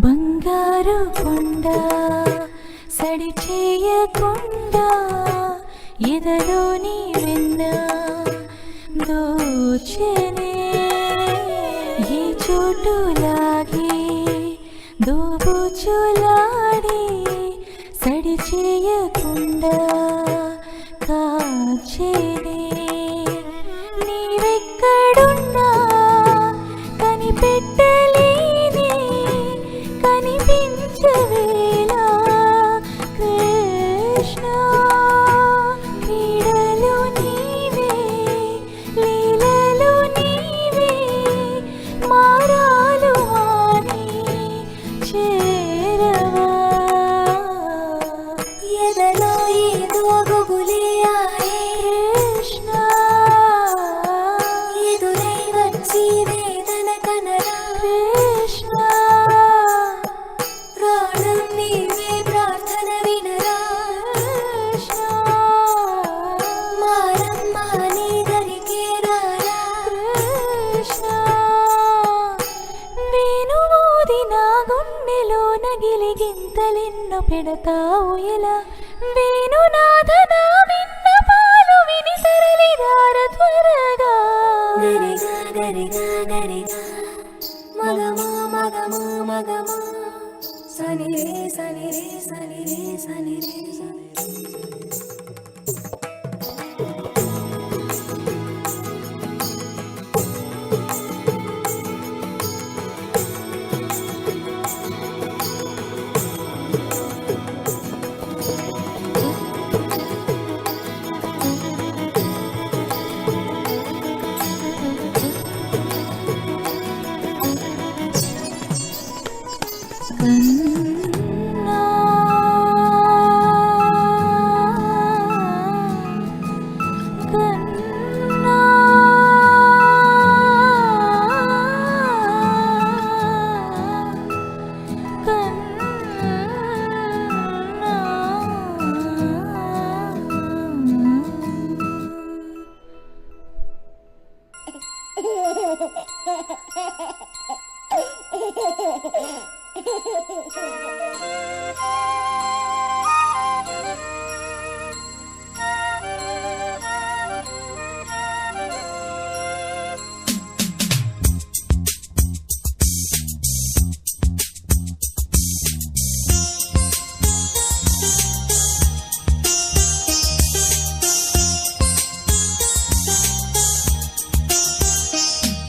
బంగారు కొండ సడి చేయకుండా ఎదలోని వెన్న దోచెనే ఏ చోటులాగే దోబుచులాడి సడి చేయకుండా కాచెనే నీవెక్కడున్నా కనిపెట్టలేని కనిపించవేలా కృష్ణ క్రీడలు నీవే లీలలు నీవే మారాలు మాని చేరవా ఎదలో ఏదో గుబులే ఆడే కృష్ణ ఎదురై వచ్చి వేదన కనరా కృష్ణ ప్రాణం నీవే ప్రార్థన వినరా కృష్ణ మారమ్మ నీ దరికే రారా కృష్ణ వేణుమోది నా గుండెలో నగిలిగింతలెన్నో పెడతావు ఎలా వేణునాథ నా విన్నపాలు విని తరలిరార త్వరగా గరిగా గరిగా గరిగా మగమా మగమా మగమా సని రే సని రే సని రే సని రే కన్నా కన్నా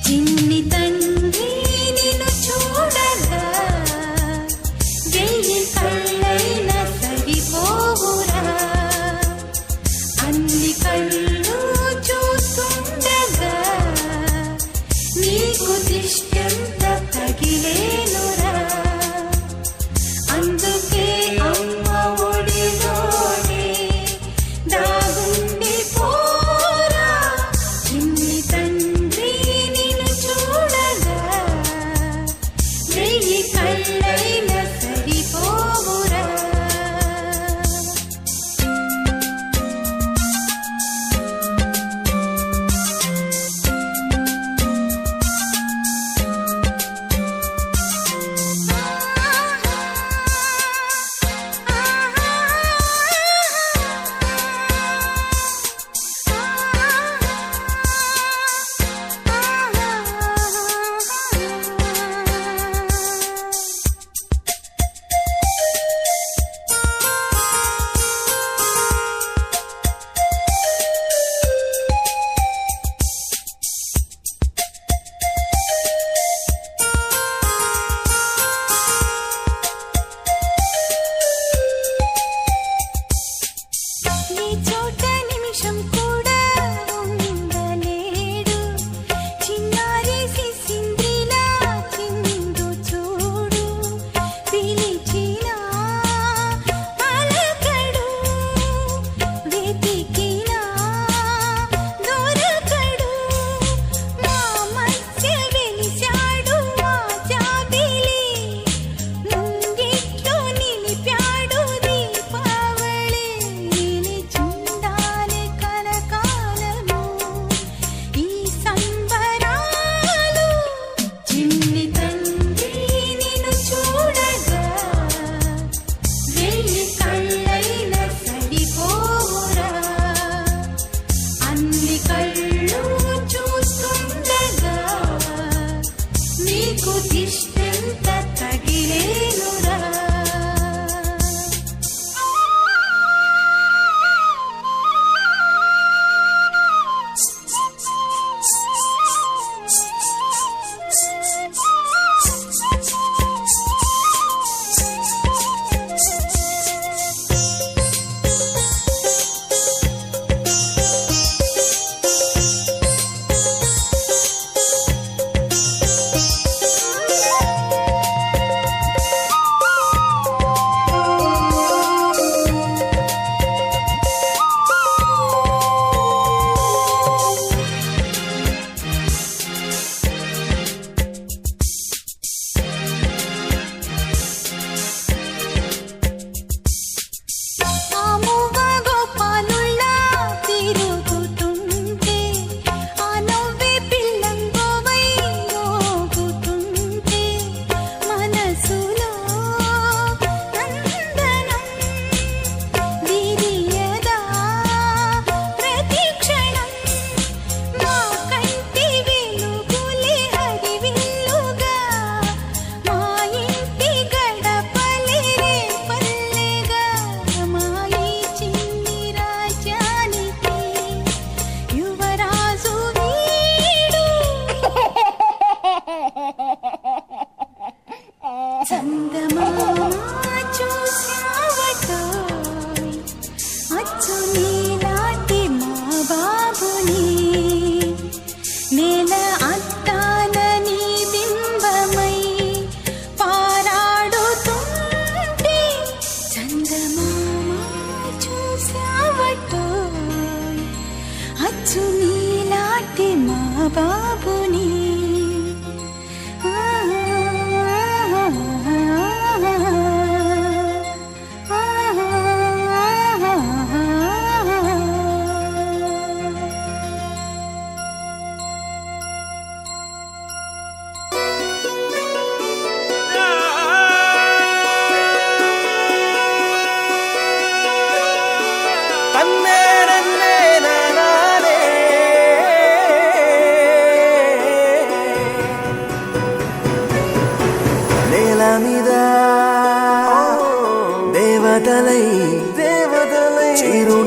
చిన్ని తండ్రి నిన్ను చూడగా వెయ్యి కళ్ళైన సరిపోవురా అన్ని కళ్ళు చూస్తుండగా నీకు దిష్టంత తగిలేనురా అందుకే అమ్మ ఒడిలోనే దాగుండి పోరా చిన్ని తండ్రి నిన్ను చూడగా వెయ్యి కళ్ళైన సరిపోవురా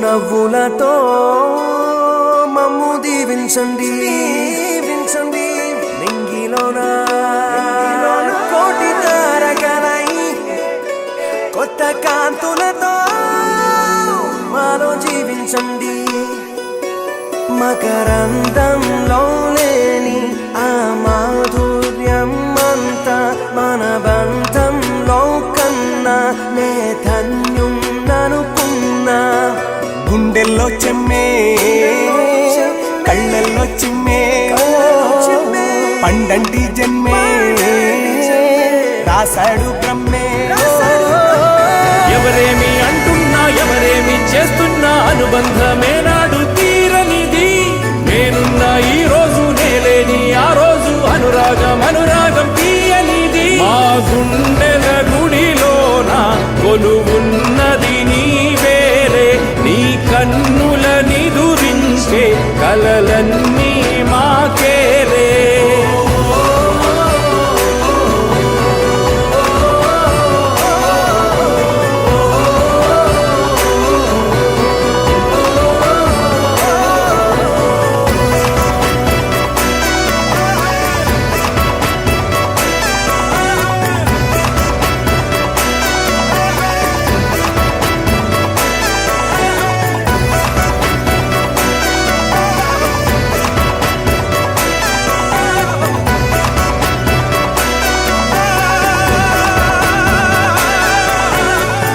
నవ్వులతో మమ్ము దీవించండి దీవించండి నింగిలోన కోటి తారకలై కొత్త కాంతులతో మాలో జీవించండి మకరందంలో లేని ఆ మాధుర్యం అంతా మన బంధంలో కన్నా నే ధన్యం ననుకున్నా గుండెల్లో చెమ్మే కళ్ళల్లో చిమ్మే పండంటి జన్మే రాశాడు బ్రహ్మే ఎవరేమి అంటున్నా ఎవరేమి చేస్తున్నా అనుబంధమే నాడు తీరనిది నేనున్నా ఈ రోజు నేలేని ఆ రోజు అనురాగం అనురాగం తీయనిది మా గుండెల గుడిలోన కొలువున్నది నీవేలే నీ కన్నుల నిదురించే కలలన్నీ మాకేలే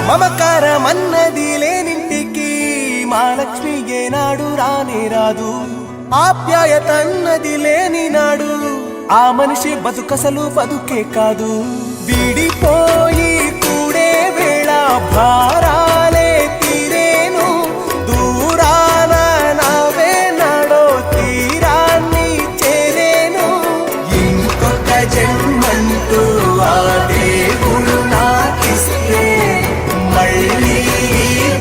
మమకారమన్నది లేనింటికి మహాలక్ష్మి ఏనాడు రానే రాదు ఆప్యాయతన్నది లేని నాడు ఆ మనిషి బతుకసలు బతుకే కాదు విడిపోయి కూడే వేళ భారాలే తీరేను దూరాన నావే నాడో తీరాన్ని చేరేను ఇంకొక జన్మంటూ ఆ దేవుడు నాకిస్తే మళ్ళీ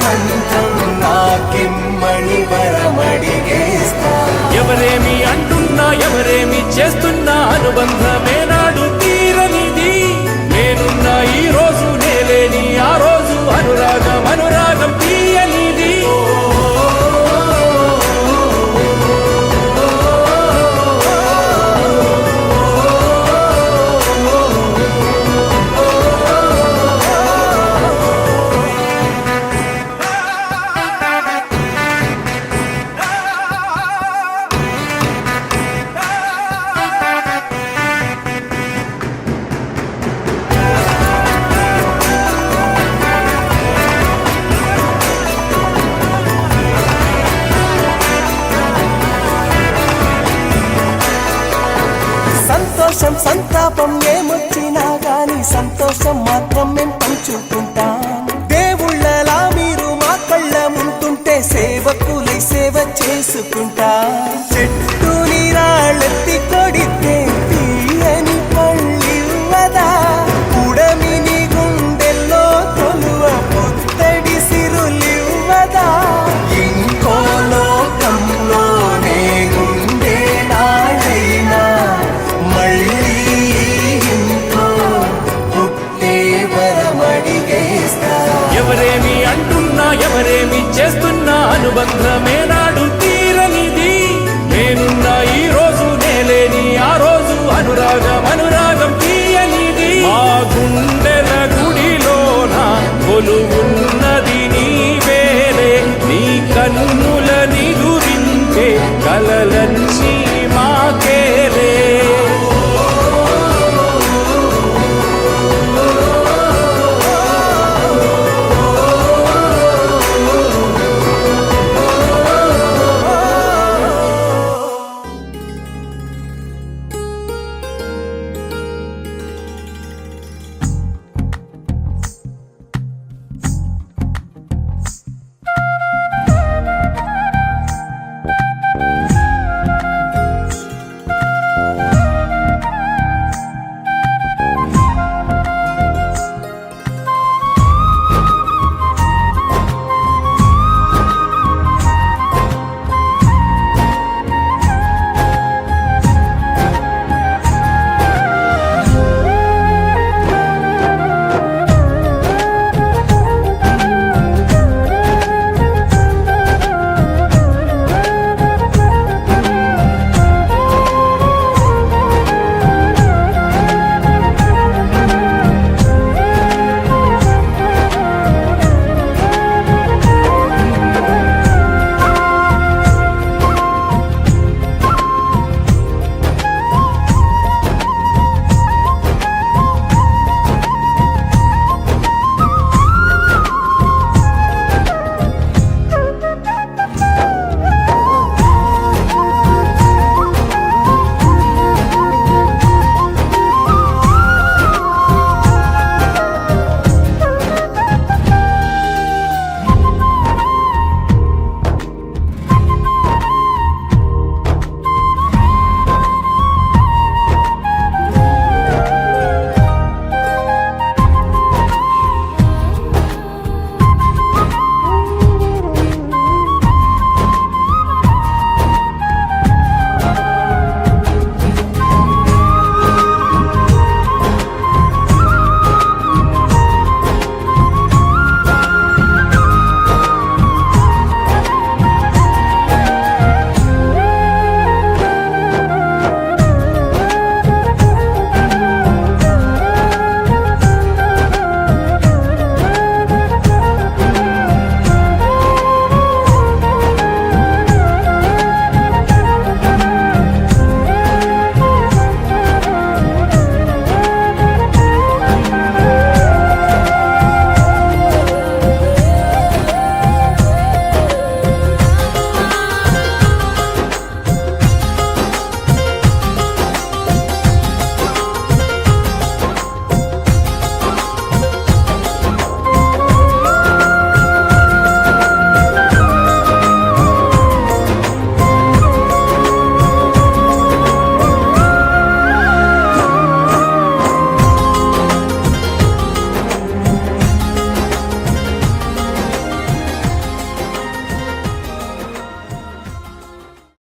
బంధం నాకిమ్మని వరమడిగేస్తా ఎవరేమి అంటున్నా ఎవరేమి చేస్తున్నా అనుబంధమే నాడు తీరనిది నేనున్నా ఈ రోజు నేలేని ఆ రోజు అనురాగం అనురాగం తీయనిది సంతోషం సంతాపం ఏమొచ్చినా గాని సంతోషం మాత్రం మేం పంచుకుంటాం దేవుళ్ళలా మీరు మా కళ్ళ ముంటుంటే సేవకులై సేవ చేసుకుంటా చెట్టు నీరాళ్ళెత్తికో